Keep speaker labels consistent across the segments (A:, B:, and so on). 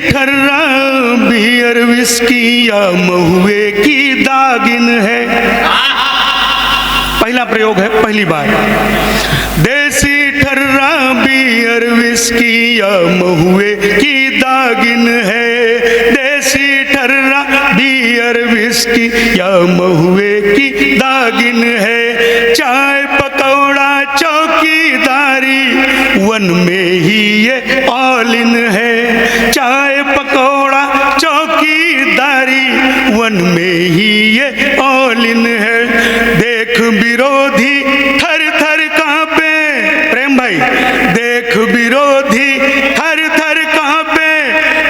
A: ठर्रा beer whisky या महुए की दागिन है। पहला प्रयोग है, पहली बार। देसी ठर्रा बियर विस्की या महुए की दागिन है। देसी ठर्रा बियर विस्की या महुए की दागिन है। चाय पकौड़ा चौकीदारी वन में ही ये ऑल इन है। चाय पकौड़ा चौकीदारी वन में ही ये ऑल इन है। देख विरोधी थर थर कांपे, प्रेम भाई, देख विरोधी थर थर कांपे,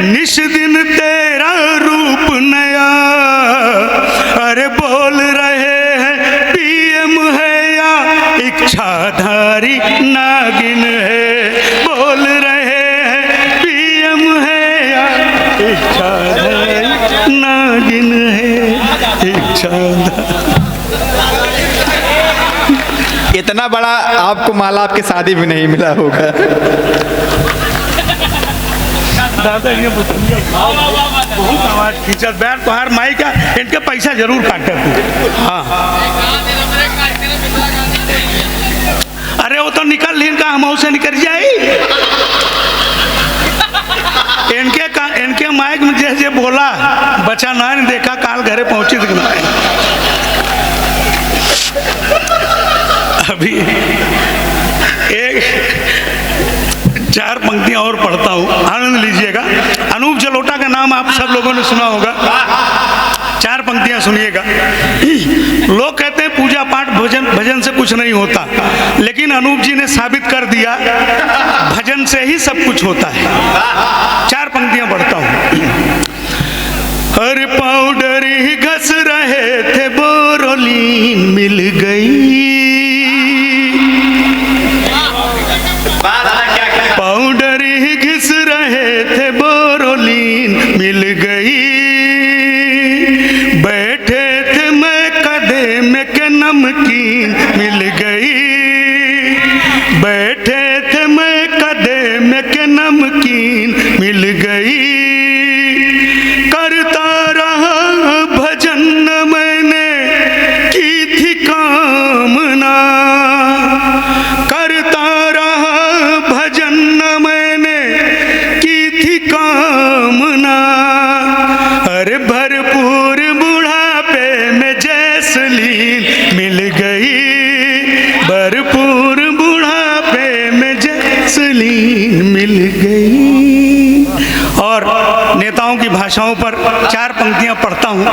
A: निश दिन तेरा रूप नया। अरे बोल रहे हैं पीएम है या इच्छाधारी नागिन है। बोल रहे हैं पीएम है या इच्छाधारी नागिन है। इच्छाधारी।
B: इतना बड़ा आपको माला आपकी शादी भी नहीं मिला होगा।
A: दादा ये बहुत आवाज खींचत बैठ तो हर माई का इनके पैसा जरूर काटे तू। हाँ अरे वो तो निकल लीन का हम से निकल जाई। इनके माइक में जैसे बोला बचा ना देखा काल घरे पहुंची दिखना। अभी एक 4 पंक्तियां और पढ़ता हूं, आनंद लीजिएगा। अनूप जलोटा का नाम आप सब लोगों ने सुना होगा। 4 पंक्तियां सुनिएगा। लोग कहते हैं पूजा पाठ भजन से कुछ नहीं होता, लेकिन अनूप जी ने साबित कर दिया भजन से ही सब कुछ होता है। 4 पंक्तियां पढ़ता हूं। हर पाउडर ही घस रहे थे बोरोलीन मिल गई। पाउडर ही घिस रहे थे बोरोलीन मिल गई। बैठे थे मैं कदे में के नमकीन मिल गई। बैठे थे मैं कदे में के नमकीन मिल गई। करता रहा भजन मैंने की थी कामना। करता रहा भजन मैंने की थी कामना। अरे भरपूर बुढ़ापे में जैसलीन मिल गई। भरपूर बुढ़ापे में जैसलीन मिल गई। और नेताओं की भाषाओं पर 4 पंक्तियां पढ़ता हूं।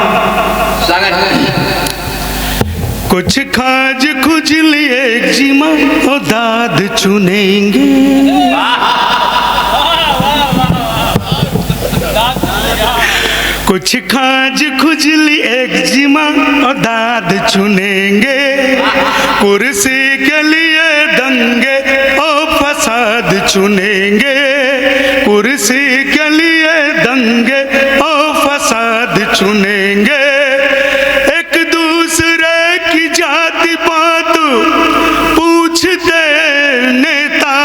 A: कुछ खाज खुजली एक जिमा और दाद चुनेंगे। कुछ खाज खुजली एक जिमा और दाद चुनेंगे। कुर्सी के लिए दंगे और फसाद चुनेंगे। कुर्सी के लिए दंगे और फसाद चुनेंगे। एक दूसरे की जाति पात पूछते नेता।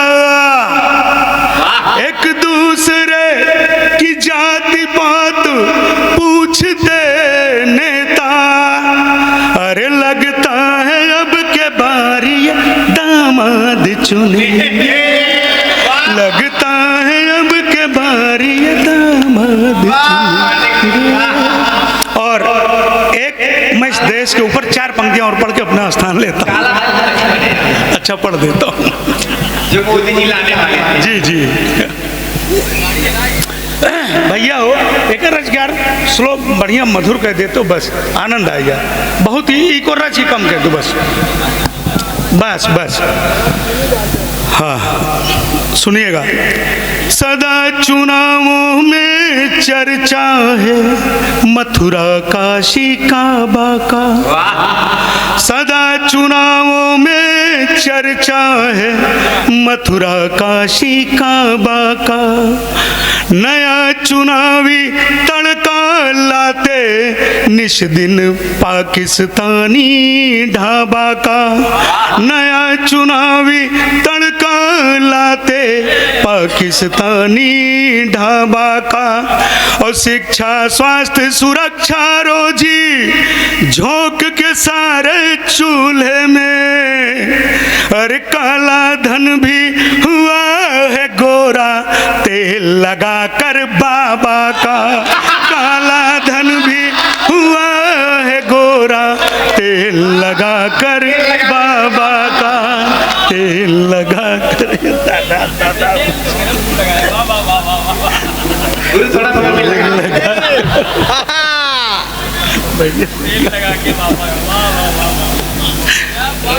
A: एक दूसरे की जाति पात पूछते नेता। अरे लगता है अब के बारी दामाद चुनेंगे। लगता है अब के बारी दामाद चुनेंगे। और एक मैं इस देश के ऊपर 4 पंक्तियां और पढ़ के अपना स्थान लेता हूँ। अच्छा पढ़ देता हूँ
C: जो मोदी जी लाने वाले।
A: जी जी भैया हो एक रजगार श्लोक बढ़िया मधुर कह दे तो बस आनंद आएगा। बहुत ही इको रच ही कम कह दो बस बस बस। हाँ सुनिएगा। सदा चुनावों में चर्चा है मथुरा काशी काबा का। सदा चुनावों में चर्चा है मथुरा काशी काबा का। नया चुनावी तड़का लाते निश दिन पाकिस्तानी ढाबा का, नया चुनावी तड़का लाते पाकिस्तानी ढाबा का। और शिक्षा स्वास्थ्य सुरक्षा रोजी झोंक के सारे चूल्हे में, अरे काला धन भी हुआ है गोरा तेल लगा कर बाबा का, काला धन भी हुआ है गोरा तेल लगा कर बाबा का, तेल लगा कर।
C: गुरु थोड़ा थोड़ा मिल लगा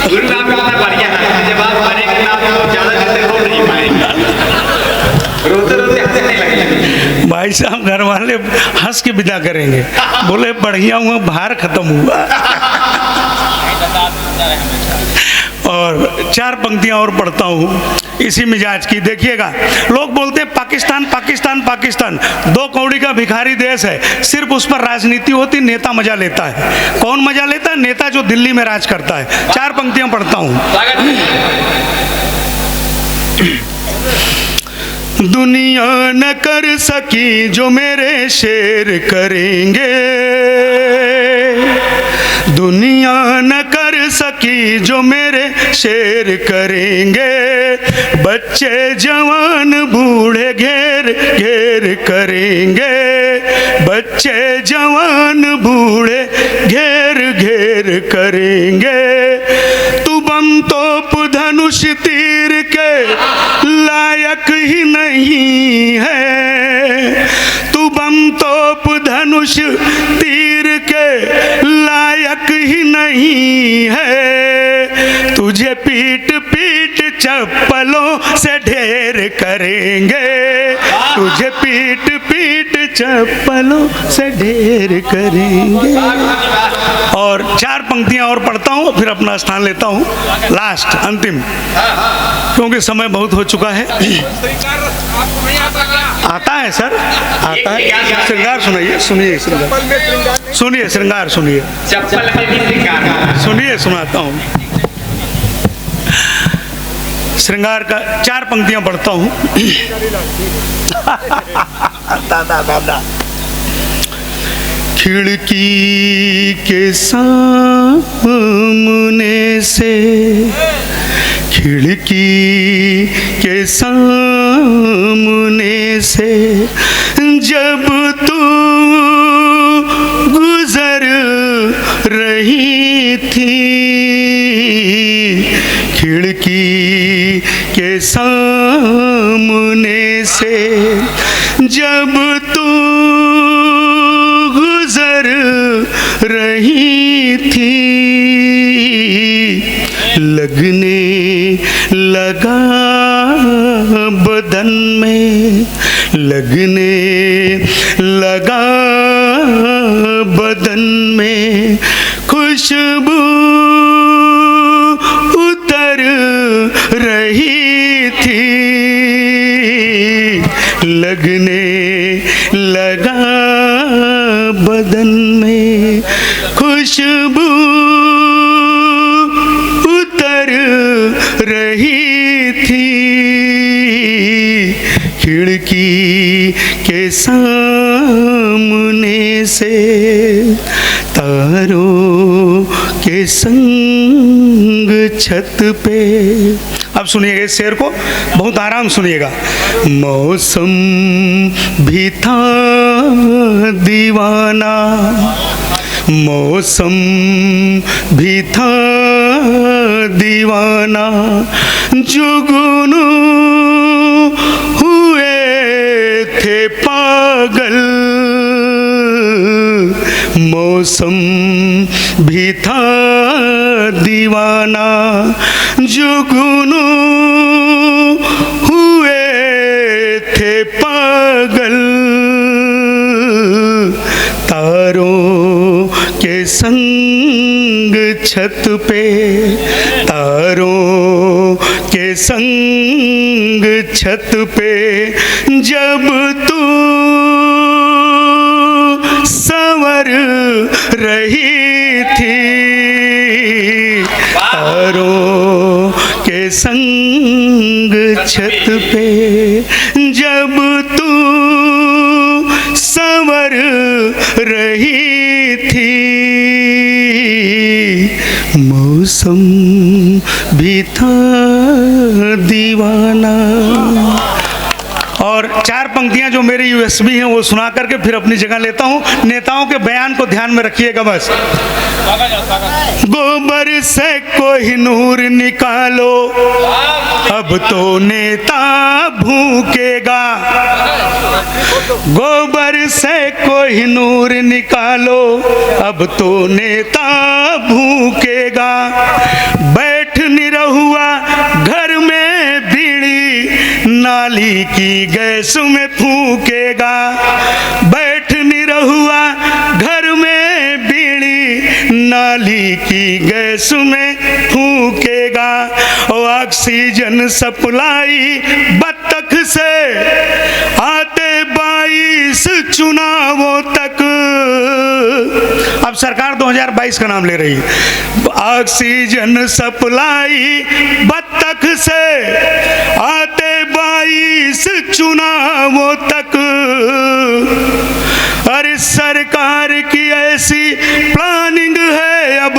C: गुरु नाम का बढ़िया है, जब आप मरेंगे ना तो ज्यादा देर तक रो नहीं पाएंगे, रोते रोते हंसने नहीं लगेंगे।
A: भाई साहब घर वाले हंस के विदा करेंगे, बोले बढ़िया हुआ, भार खत्म हुआ। और 4 पंक्तियां और पढ़ता हूँ इसी मिजाज की, देखिएगा। लोग बोलते हैं पाकिस्तान पाकिस्तान पाकिस्तान 2 कौड़ी का भिखारी देश है, सिर्फ उस पर राजनीति होती, नेता मजा लेता है। कौन मजा लेता है? नेता जो दिल्ली में राज करता है। 4 पंक्तियां पढ़ता हूँ। दुनिया न कर सकी जो मेरे शेर करेंगे, दुनिया न कर सकी जो मेरे शेर करेंगे, बच्चे जवान बूढ़े घेर घेर करेंगे, बच्चे जवान बूढ़े घेर घेर करेंगे। तू बम तोप धनुष तीर के लायक ही नहीं है, तू बम तोप धनुष तीर के लायक ही नहीं है, तुझे पीट पीट चप्पलों से ढेर करेंगे, तुझे पीट पीट चप्पलों से ढेर करेंगे। और 4 पंक्तियां और पढ़ता हूँ, फिर अपना स्थान लेता हूँ, लास्ट अंतिम, क्योंकि समय बहुत हो चुका है। आता है सर, आता है। श्रृंगार सुनाइए, सुनिए श्रृंगार, सुनिए श्रृंगार, सुनिए
C: चप्पल में भी श्रृंगार,
A: सुनिए, सुनाता हूँ। श्रृंगार का 4 पंक्तियां पढ़ता हूँ। दादा दादा। खिड़की के सामने से, खिड़की के सामने से जब तू गुजर रही थी, खिड़की के सामने से जब तू गुजर रही थी, लगने लगा बदन में, लगने लगा बदन में खुशबू उतर रही थी, लगने लगा बदन में खुशबू उतर रही थी, खिड़की के सामने से तारों के संग छत पे। अब सुनिएगा इस शेर को, बहुत आराम सुनिएगा। मौसम भी था दीवाना, मौसम भी था दीवाना, जुगनू हुए थे पागल, मौसम भी था दीवाना, जुगनू हुए थे पागल, तारों के संग छत पे, तारों के संग छत पे जब तू रही थी, तारों के संग छत पे जब तू संवर रही थी, मौसम भी था दीवाना। और 4 पंक्तियां जो मेरी यूएसबी हैं वो सुना करके फिर अपनी जगह लेता हूं। नेताओं के बयान को ध्यान में रखिएगा बस। गोबर से कोहिनूर निकालो, अब तो नेता भूकेगा। गोबर से कोहिनूर निकालो, अब तो नेता भूकेगा। बैठ निरहुआ घर में बीड़ी, नाली की गैस में फूकेगा। बैठ निरहुआ घर में बीड़ी, नाली की गैस में फूकेगा। और ऑक्सीजन सप्लाई बत्तख से आते 22 चुनावों तक। अब सरकार 2022 का नाम ले रही है। ऑक्सीजन सप्लाई बत्तख से आते 22 चुनावों तक। अरे सरकार की ऐसी प्लानिंग है, अब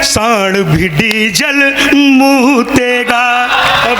A: सांड भी डीजल मुँह देगा। अब